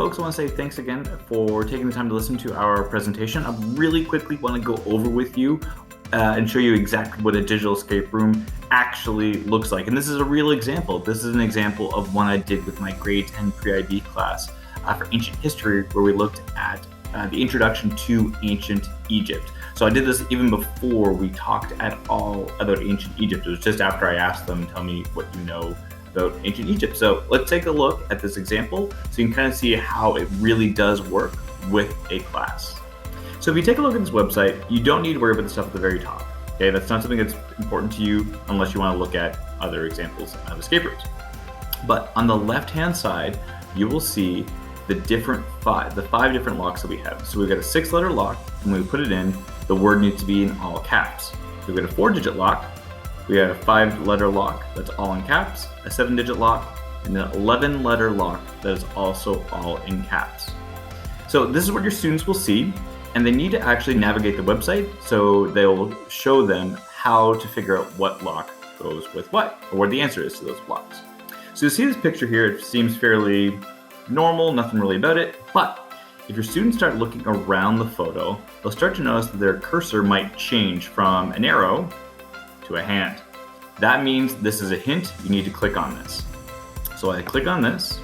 folks, I want to say thanks again for taking the time to listen to our presentation. I really quickly want to go over with you and show you exactly what a digital escape room actually looks like. And this is a real example. This is an example of one I did with my grade 10 pre-IB class for ancient history, where we looked at the introduction to ancient Egypt. So I did this even before we talked at all about ancient Egypt. It was just after I asked them, tell me what you know about ancient Egypt. So let's take a look at this example so you can kind of see how it really does work with a class. So if you take a look at this website, you don't need to worry about the stuff at the very top. Okay, that's not something that's important to you unless you want to look at other examples of escape rooms. But on the left-hand side, you will see the five different locks that we have. So we've got a 6-letter lock, and when we put it in, the word needs to be in all caps. We've got a 4-digit lock, we got a 5-letter lock that's all in caps, a 7-digit lock, and an 11-letter lock that is also all in caps. So this is what your students will see, and they need to actually navigate the website, so they'll show them how to figure out what lock goes with what, or what the answer is to those blocks. So you see this picture here, it seems fairly normal, nothing really about it, but if your students start looking around the photo, they'll start to notice that their cursor might change from an arrow to a hand. That means this is a hint, you need to click on this. So I click on this,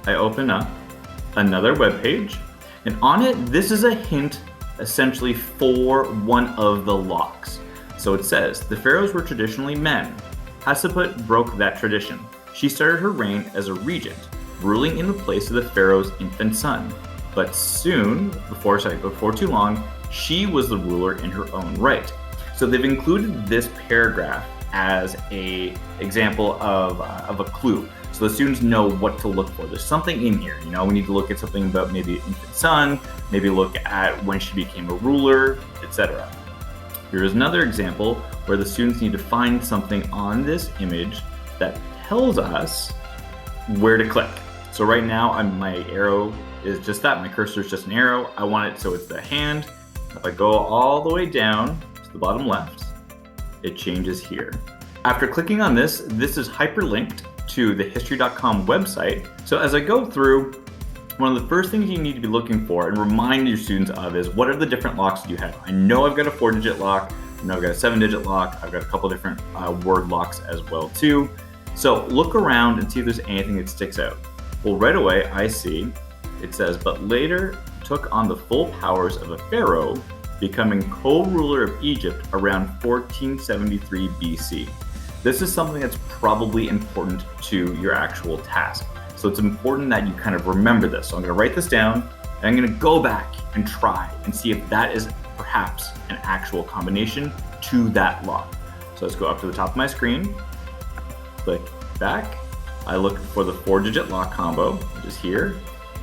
I open up another web page, and on it, this is a hint essentially for one of the locks. So it says, the pharaohs were traditionally men. Hatshepsut broke that tradition. She started her reign as a regent, ruling in the place of the pharaoh's infant son. But soon, before too long, she was the ruler in her own right. So they've included this paragraph as an example of a clue. So the students know what to look for. There's something in here, we need to look at something about maybe infant son, maybe look at when she became a ruler, etc. Here's another example where the students need to find something on this image that tells us where to click. So right now, my arrow is just that. My cursor is just an arrow. I want it so it's the hand. If I go all the way down to the bottom left, it changes here. After clicking on this is hyperlinked to the history.com website. So as I go through, one of the first things you need to be looking for and remind your students of is, what are the different locks that you have? I know I've got a 4-digit lock, I know I've got a 7-digit lock, I've got a couple different word locks as well too. So look around and see if there's anything that sticks out. Well, right away I see, it says, but later took on the full powers of a pharaoh, becoming co-ruler of Egypt around 1473 BC. This is something that's probably important to your actual task. So it's important that you kind of remember this. So I'm gonna write this down, and I'm gonna go back and try and see if that is perhaps an actual combination to that lock. So let's go up to the top of my screen, click back. I look for the 4-digit lock combo, which is here,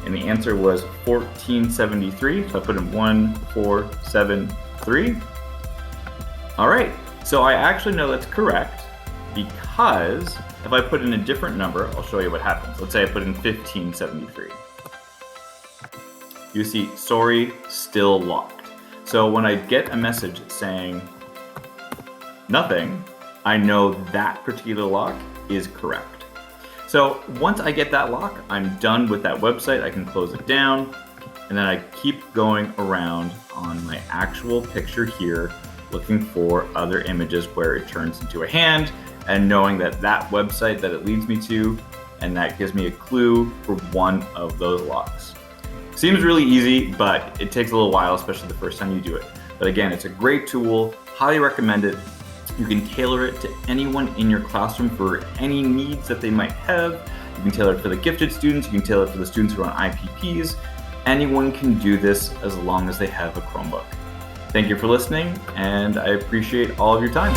and the answer was 1473. So I put in 1473. All right, so I actually know that's correct, because if I put in a different number, I'll show you what happens. Let's say I put in 1573. You see, sorry, still locked. So when I get a message saying nothing, I know that particular lock is correct. So once I get that lock, I'm done with that website. I can close it down, and then I keep going around on my actual picture here, looking for other images where it turns into a hand, and knowing that website that it leads me to, and that gives me a clue for one of those locks. Seems really easy, but it takes a little while, especially the first time you do it. But again, it's a great tool, highly recommend it. You can tailor it to anyone in your classroom for any needs that they might have. You can tailor it for the gifted students, you can tailor it for the students who are on IPPs. Anyone can do this as long as they have a Chromebook. Thank you for listening, and I appreciate all of your time.